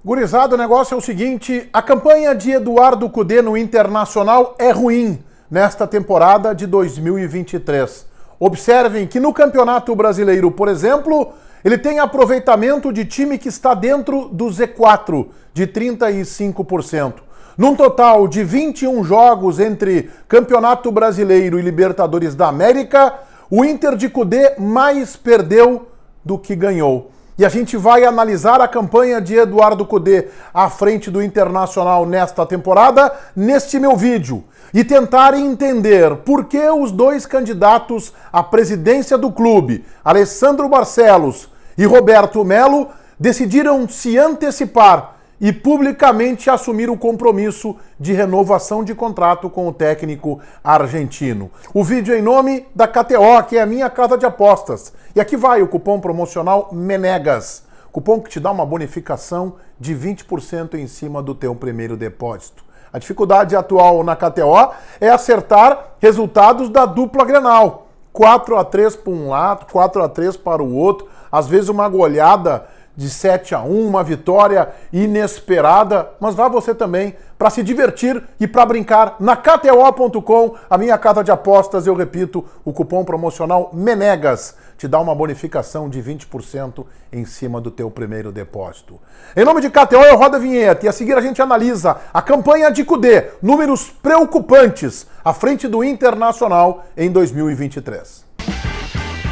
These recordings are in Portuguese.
Gurizada, o negócio é o seguinte, a campanha de Eduardo Cudê no Internacional é ruim nesta temporada de 2023. Observem que no Campeonato Brasileiro, por exemplo, ele tem aproveitamento de time que está dentro do Z4, de 35%. Num total de 21 jogos entre Campeonato Brasileiro e Libertadores da América, o Inter de Cudê mais perdeu do que ganhou. E a gente vai analisar a campanha de Eduardo Cudê à frente do Internacional nesta temporada, neste meu vídeo, e tentar entender por que os dois candidatos à presidência do clube, Alessandro Barcelos e Roberto Melo, decidiram se antecipar e publicamente assumir o compromisso de renovação de contrato com o técnico argentino. O vídeo é em nome da KTO, que é a minha casa de apostas. E aqui vai o cupom promocional MENEGAS, cupom que te dá uma bonificação de 20% em cima do teu primeiro depósito. A dificuldade atual na KTO é acertar resultados da dupla Grenal. 4-3 para um lado, 4-3 para o outro, às vezes uma goleada de 7-1, uma vitória inesperada, mas vá você também para se divertir e para brincar na KTO.com, a minha casa de apostas, eu repito, o cupom promocional MENEGAS te dá uma bonificação de 20% em cima do teu primeiro depósito. Em nome de KTO, eu rodo a vinheta e a seguir a gente analisa a campanha de Cudê, números preocupantes à frente do Internacional em 2023.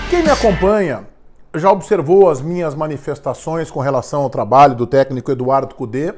Quem me acompanha já observou as minhas manifestações com relação ao trabalho do técnico Eduardo Cudê,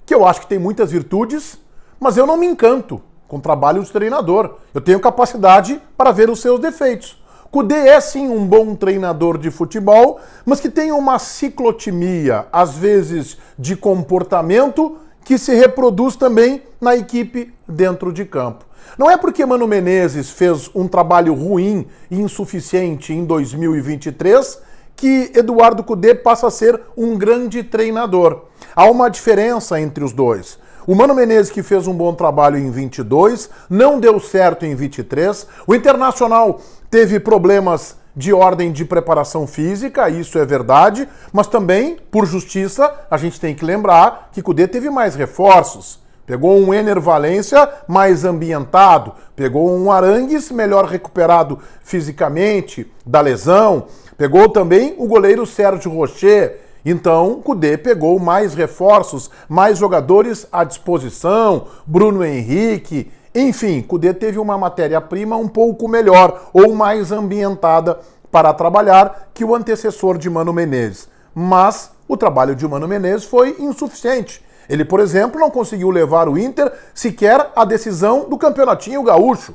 que eu acho que tem muitas virtudes, mas eu não me encanto com o trabalho do treinador. Eu tenho capacidade para ver os seus defeitos. Cudê é sim um bom treinador de futebol, mas que tem uma ciclotimia, às vezes de comportamento, que se reproduz também na equipe dentro de campo. Não é porque Mano Menezes fez um trabalho ruim e insuficiente em 2023 que Eduardo Cudê passa a ser um grande treinador. Há uma diferença entre os dois. O Mano Menezes, que fez um bom trabalho em 22, não deu certo em 23. O Internacional teve problemas de ordem de preparação física, isso é verdade, mas também, por justiça, a gente tem que lembrar que Cudê teve mais reforços. Pegou um Ener Valencia mais ambientado, pegou um Arangues melhor recuperado fisicamente da lesão, pegou também o goleiro Sérgio Rocher. Então, Cudê pegou mais reforços, mais jogadores à disposição, Bruno Henrique. Enfim, Cudê teve uma matéria-prima um pouco melhor ou mais ambientada para trabalhar que o antecessor de Mano Menezes. Mas o trabalho de Mano Menezes foi insuficiente. Ele, por exemplo, não conseguiu levar o Inter sequer à decisão do Campeonatinho Gaúcho.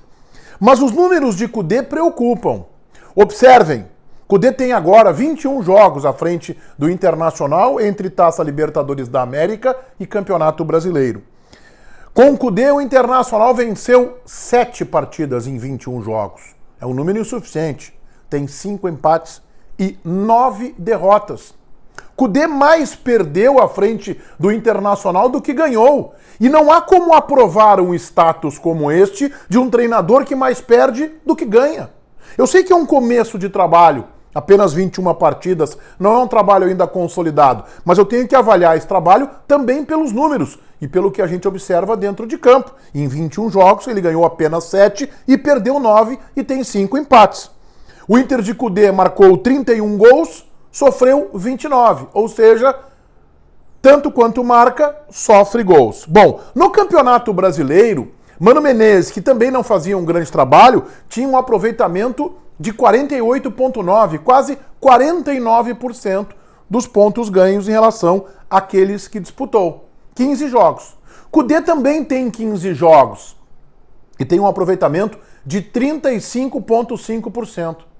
Mas os números de Cudê preocupam. Observem, Cudê tem agora 21 jogos à frente do Internacional entre Taça Libertadores da América e Campeonato Brasileiro. Com Cudê, o Internacional venceu 7 partidas em 21 jogos. É um número insuficiente. Tem 5 empates e 9 derrotas. Cudê mais perdeu à frente do Internacional do que ganhou. E não há como aprovar um status como este de um treinador que mais perde do que ganha. Eu sei que é um começo de trabalho, apenas 21 partidas, não é um trabalho ainda consolidado, mas eu tenho que avaliar esse trabalho também pelos números e pelo que a gente observa dentro de campo. Em 21 jogos ele ganhou apenas 7 e perdeu 9 e tem 5 empates. O Inter de Cudê marcou 31 gols, sofreu 29, ou seja, tanto quanto marca, sofre gols. Bom, no Campeonato Brasileiro, Mano Menezes, que também não fazia um grande trabalho, tinha um aproveitamento de 48,9%, quase 49% dos pontos ganhos em relação àqueles que disputou. 15 jogos. Cudê também tem 15 jogos e tem um aproveitamento de 35,5%.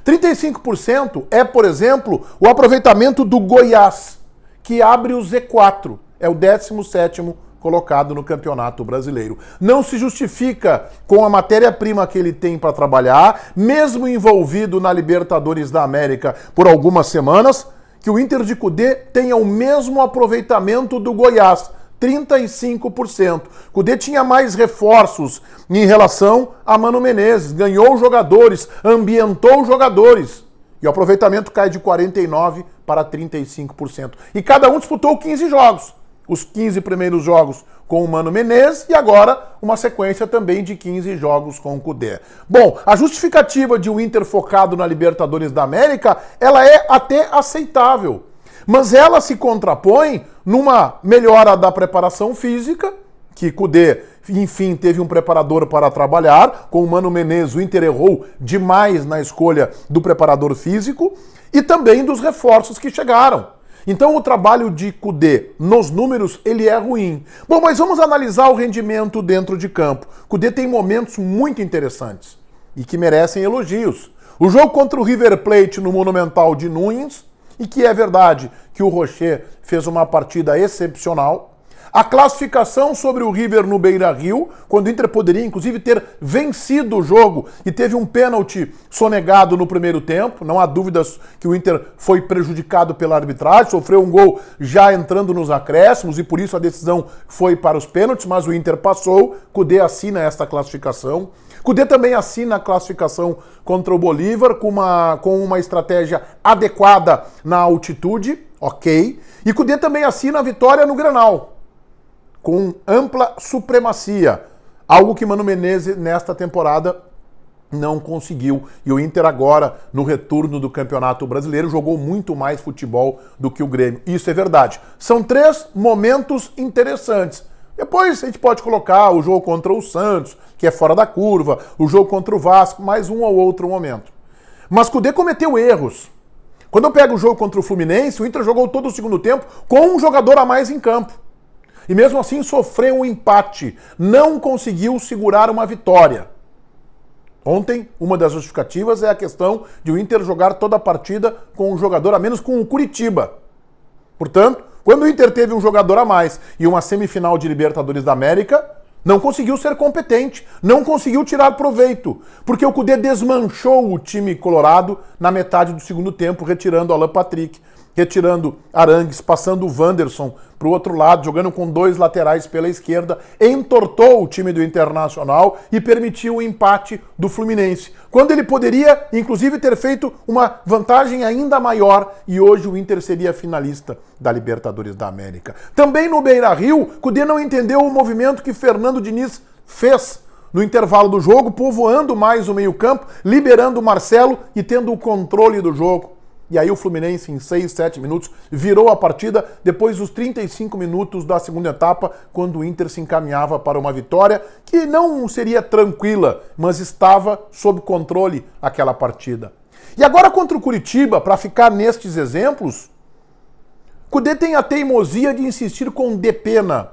35% é, por exemplo, o aproveitamento do Goiás, que abre o Z4, é o 17º colocado no Campeonato Brasileiro. Não se justifica com a matéria-prima que ele tem para trabalhar, mesmo envolvido na Libertadores da América por algumas semanas, que o Inter de Cudê tenha o mesmo aproveitamento do Goiás, 35%. Cudê tinha mais reforços em relação a Mano Menezes, ganhou jogadores, ambientou jogadores. E o aproveitamento cai de 49% para 35%. E cada um disputou 15 jogos. Os 15 primeiros jogos com o Mano Menezes e agora uma sequência também de 15 jogos com o Kudê. Bom, a justificativa de um Inter focado na Libertadores da América, ela é até aceitável. Mas ela se contrapõe numa melhora da preparação física, que Kudê, enfim, teve um preparador para trabalhar. Com o Mano Menezes, o Inter errou demais na escolha do preparador físico e também dos reforços que chegaram. Então o trabalho de Kudê nos números, ele é ruim. Bom, mas vamos analisar o rendimento dentro de campo. Kudê tem momentos muito interessantes e que merecem elogios. O jogo contra o River Plate no Monumental de Nunes, e que é verdade que o Rocher fez uma partida excepcional. A classificação sobre o River no Beira-Rio, quando o Inter poderia, inclusive, ter vencido o jogo e teve um pênalti sonegado no primeiro tempo. Não há dúvidas que o Inter foi prejudicado pela arbitragem, sofreu um gol já entrando nos acréscimos e por isso a decisão foi para os pênaltis, mas o Inter passou. Kudê assina esta classificação. Kudê também assina a classificação contra o Bolívar com uma estratégia adequada na altitude, ok. E Kudê também assina a vitória no Grenal, com ampla supremacia, algo que Mano Menezes nesta temporada não conseguiu. E o Inter agora, no retorno do Campeonato Brasileiro, jogou muito mais futebol do que o Grêmio. Isso é verdade. São 3 momentos interessantes. Depois a gente pode colocar o jogo contra o Santos, que é fora da curva, o jogo contra o Vasco, mais um ou outro momento. Mas Kudê cometeu erros. Quando eu pego o jogo contra o Fluminense, o Inter jogou todo o segundo tempo com um jogador a mais em campo. E mesmo assim sofreu um empate, não conseguiu segurar uma vitória. Ontem, uma das justificativas é a questão de o Inter jogar toda a partida com um jogador a menos com o Curitiba. Portanto, quando o Inter teve um jogador a mais e uma semifinal de Libertadores da América, não conseguiu ser competente, não conseguiu tirar proveito, porque o Kudê desmanchou o time colorado na metade do segundo tempo, retirando Alan Patrick, retirando Arangues, passando o Wanderson para o outro lado, jogando com 2 laterais pela esquerda, entortou o time do Internacional e permitiu o empate do Fluminense, quando ele poderia, inclusive, ter feito uma vantagem ainda maior e hoje o Inter seria finalista da Libertadores da América. Também no Beira-Rio, Kudê não entendeu o movimento que Fernando Diniz fez no intervalo do jogo, povoando mais o meio-campo, liberando o Marcelo e tendo o controle do jogo. E aí o Fluminense, em 6, 7 minutos, virou a partida depois dos 35 minutos da segunda etapa, quando o Inter se encaminhava para uma vitória que não seria tranquila, mas estava sob controle aquela partida. E agora contra o Curitiba, para ficar nestes exemplos, Kudê tem a teimosia de insistir com Depena,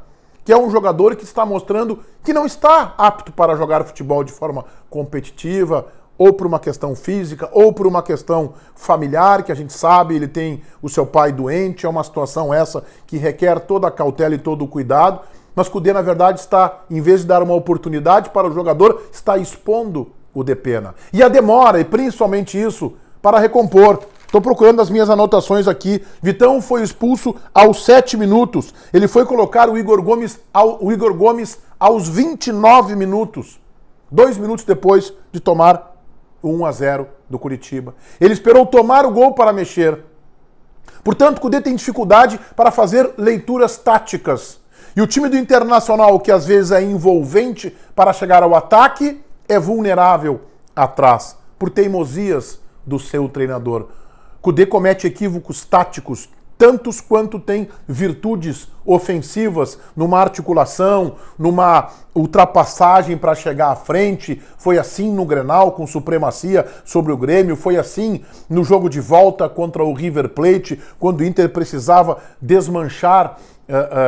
que é um jogador que está mostrando que não está apto para jogar futebol de forma competitiva, ou por uma questão física, ou por uma questão familiar, que a gente sabe, ele tem o seu pai doente, é uma situação essa que requer toda a cautela e todo o cuidado, mas Kudê, na verdade, está, em vez de dar uma oportunidade para o jogador, está expondo o Depena. E a demora, e principalmente isso, para recompor. Estou procurando as minhas anotações aqui. Vitão foi expulso aos 7 minutos. Ele foi colocar o Igor Gomes aos 29 minutos. 2 minutos depois de tomar 1-0 do Curitiba. Ele esperou tomar o gol para mexer. Portanto, Kudê tem dificuldade para fazer leituras táticas. E o time do Internacional, que às vezes é envolvente para chegar ao ataque, é vulnerável atrás, por teimosias do seu treinador. Kudê comete equívocos táticos, tantos quanto tem virtudes ofensivas numa articulação, numa ultrapassagem para chegar à frente. Foi assim no Grenal, com supremacia sobre o Grêmio. Foi assim no jogo de volta contra o River Plate, quando o Inter precisava desmanchar,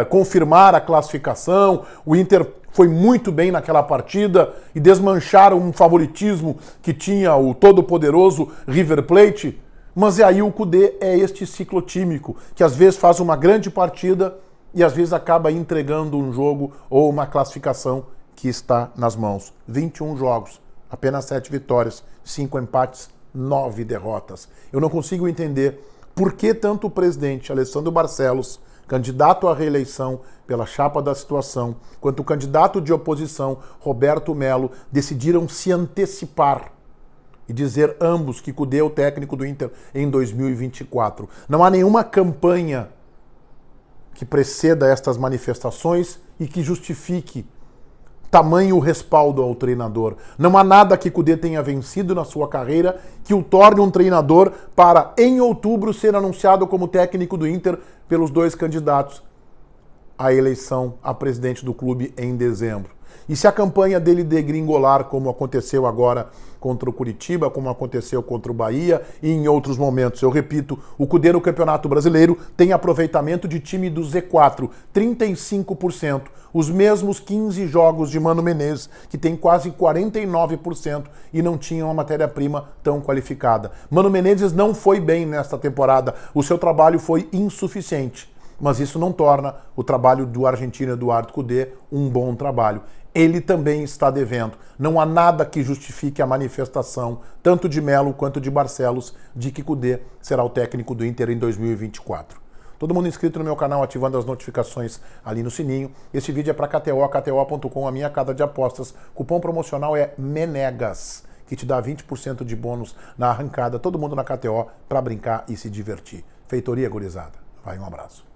confirmar a classificação. O Inter foi muito bem naquela partida e desmancharam um favoritismo que tinha o todo-poderoso River Plate. Mas aí o Kudê é este ciclotímico, que às vezes faz uma grande partida e às vezes acaba entregando um jogo ou uma classificação que está nas mãos. 21 jogos, apenas 7 vitórias, 5 empates, 9 derrotas. Eu não consigo entender por que tanto o presidente Alessandro Barcelos, candidato à reeleição pela chapa da situação, quanto o candidato de oposição Roberto Melo decidiram se antecipar e dizer ambos que Kudê é o técnico do Inter em 2024. Não há nenhuma campanha que preceda estas manifestações e que justifique tamanho respaldo ao treinador. Não há nada que Kudê tenha vencido na sua carreira que o torne um treinador para, em outubro, ser anunciado como técnico do Inter pelos dois candidatos à eleição a presidente do clube em dezembro. E se a campanha dele degringolar, como aconteceu agora contra o Curitiba, como aconteceu contra o Bahia e em outros momentos, eu repito, o Kudê no Campeonato Brasileiro tem aproveitamento de time do Z4, 35%, os mesmos 15 jogos de Mano Menezes, que tem quase 49% e não tinha uma matéria-prima tão qualificada. Mano Menezes não foi bem nesta temporada, o seu trabalho foi insuficiente. Mas isso não torna o trabalho do argentino Eduardo Kudê um bom trabalho. Ele também está devendo. Não há nada que justifique a manifestação, tanto de Melo quanto de Barcelos, de que Kudê será o técnico do Inter em 2024. Todo mundo inscrito no meu canal, ativando as notificações ali no sininho. Esse vídeo é para KTO, KTO.com, a minha casa de apostas. Cupom promocional é MENEGAS, que te dá 20% de bônus na arrancada. Todo mundo na KTO para brincar e se divertir. Feitoria, gurizada. Vai, um abraço.